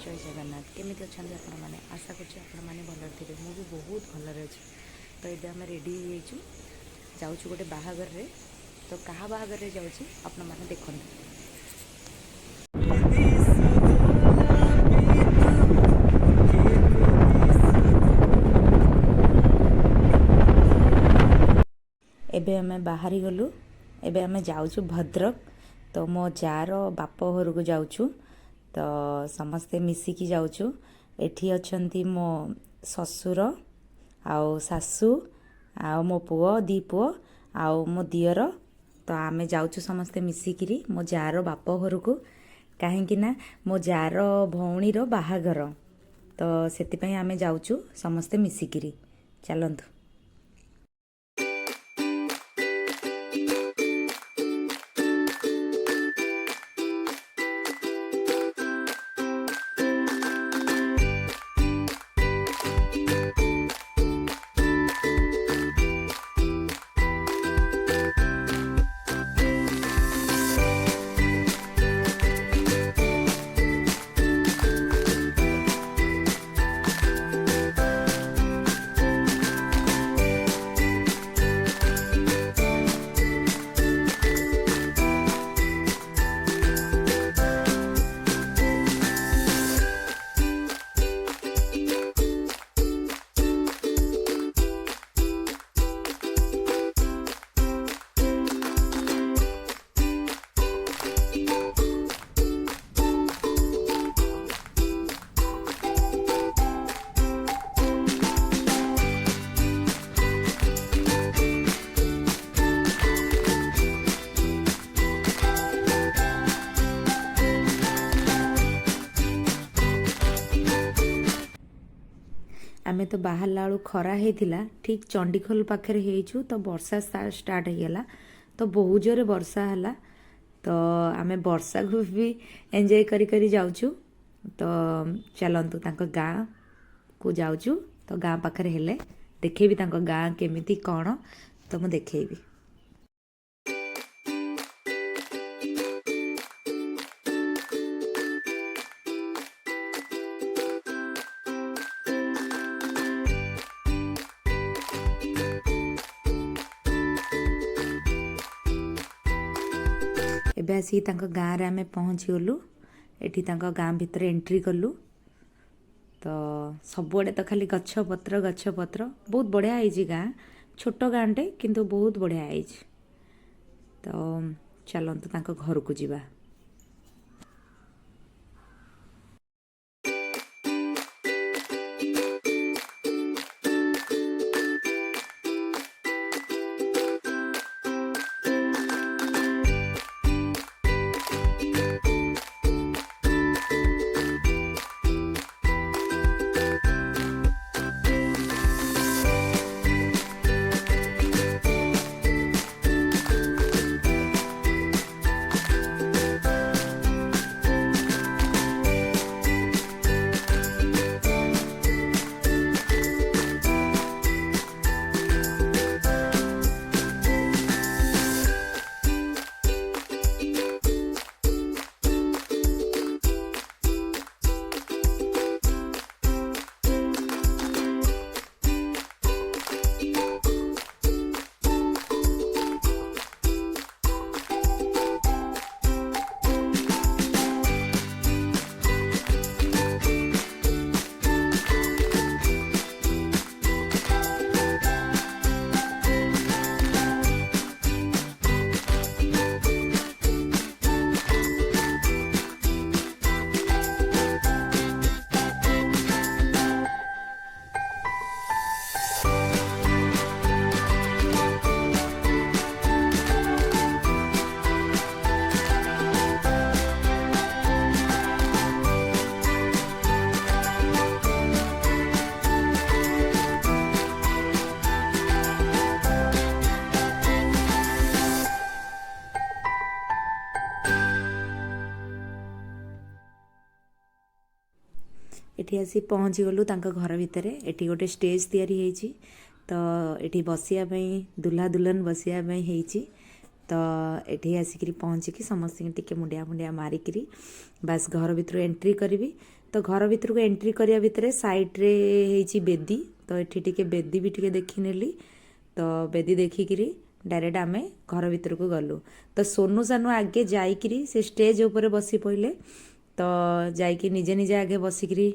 जय जगन्नाथ केमी अच्छा आपण मैंने आशा करें भल थे मुझे बहुत भलरे अच्छे। तो ये आम रेडी जाऊँ गोटे बाहागर रे। तो क्या बाहागर जाऊँ आपण मैंने देखते एबे आम बाहरी गलु। एबे आम जाऊँ भद्रक। तो मो जार बाप घर को जाऊँ। तो समस्ते मिसिकी जाऊँ। एठी अछंती मो ससुर आउ सासू आउ मो पुओ दी पुओ आउ मो दियर। तो आमे जाऊँ समस्ते मिसिकी मो जार बाप घर को कहीं ना मो जार भौणीर बाहागर। तो से आमे जाऊँ समस्ते मिसिकी चलतु। आमे तो बाहरला बेलू खरा होता ठीक चंडीखोल पाखे होइछु। तो वर्षा स्टार्ट हो गला। तो बहुत जोरे वर्षा है। तो आमे वर्षा को भी एंजॉय करी जाऊँ। तो चलतु गाँ को जाऊँ। तो गाँ पाखे हेले देखेबी गाँ केमिति कौन। तो मुझे देखेबी। एबे आसी गाँव रे आमे पहुँची गलु। एठी गाँ भितर एंट्री कलु। तो सबुआड़े तो खाली गछ पत्र बहुत बढ़िया है गाँ। छोट गाँटे किंतु बहुत बढ़िया है। तो चलतु घर को जीवा। एठी आसी पहुँची गलु घर भितर। एठी गोटे स्टेज तैयारी होइछि। तो एठी बसिया दुल्हा दुल्हन बसिया होइछि। तो एठी आसिक पहुँचिकी समस्त टिके मुंडिया मुंडिया मारिकी बास घर भीतर एंट्री करी। तो घर भितर को एंट्री करिया भितर साइड रे हेची बेदी तो एठी टिके बेदी भी टिके देखिनेली तो बेदी देखिकी डायरेक्ट आम घर भितर को गलु तो सोनू सानू आगे जाइकिरी से स्टेज ऊपर बसी पड़े तो जाइकी निजे निजे आगे बसिकी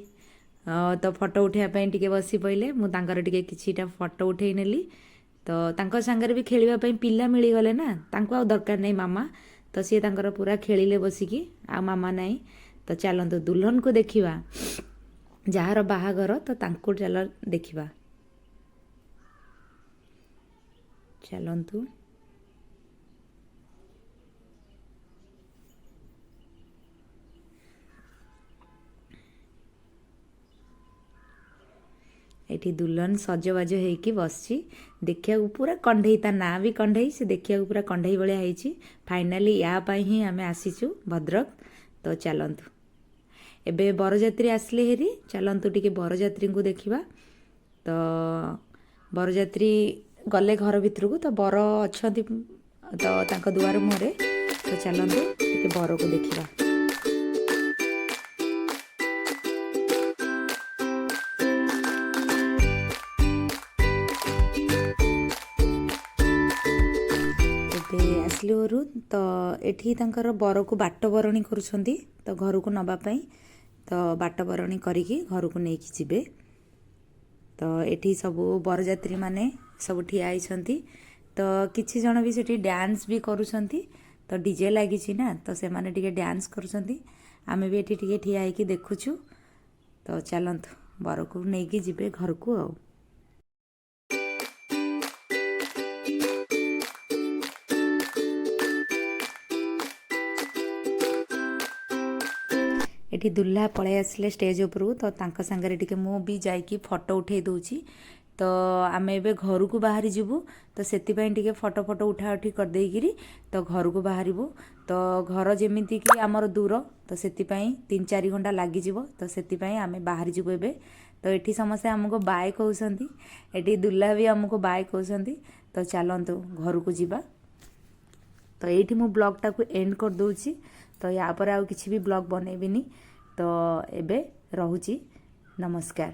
तो फोटो उठाइबा टिके बसी पड़े मुझे टिके किछिटा फोटो उठे नेली तो तांको सांगरे भी खेलिबा पई पिला मिली गले ना तांको आ दरकार नहीं मामा तो सी तांकर पूरा खेलिले बसिकी आ मामा नहीं तो चलतु दुल्हन को देखिबा जार बाहागर तो तांको चल देखिबा चलतु एठी दुल्हन सजबाज होइकी बसची देखिया पूरा कंढई ता ना भी कंढई से देखिया पूरा कंढई भलिया होइची फाइनाली या पाई ही आमे आसीचु भद्रक तो चलतु एबे बरजात्री आसले हेरी चलतु टिके बरजात्री को देखिबा तो बरजात्री गले घर भितर को तो बर अछंती तो तांको दुआर मुहरे तो चलतु टिके बर को देखिबा आसलू तो एठी तांकर बर को बाट बरणी करुछंती तो घर को नबा पई तो बाट बरणी करिकी घर को नेकी जिबे तो एठी सब बरजात्री माने सब ठिया आइछंती तो किछि जण भी सेठी डांस भी करुछंती तो डीजे लागिछि ना तो से माने टिके डांस करुछंती आमे भी एठी टिके ठिया आइकी देखुछु तो चलंतु बर को नेकी जिबे घर को आ एठी दुल्हा पळे आसले स्टेज उपरू तो तांका संगरे टिके मु भी जाइकी फोटो उठे दोची तो आमे एबे घर को बाहरी जीवु तो सेति पई टिके फोटो फोटो उठा उठी कर देगिरी तो घर को बाहरिबु तो घर जेमिति कि हमर दूर तो सेति पई 3-4 घंटा लागी जीवो तो सेति पई आमे बाहरी जीवु एबे तो एठी समस्या हमको बाय कहउसंती एठी दुल्हा भी हमको बाय कहउसंती तो चलंतु घर को जीवा तो एठी मु ब्लॉग टाको एंड कर दोची तो या पर आउ किछि भी ब्लॉग बनेबिनी तो एबे रहुची नमस्कार।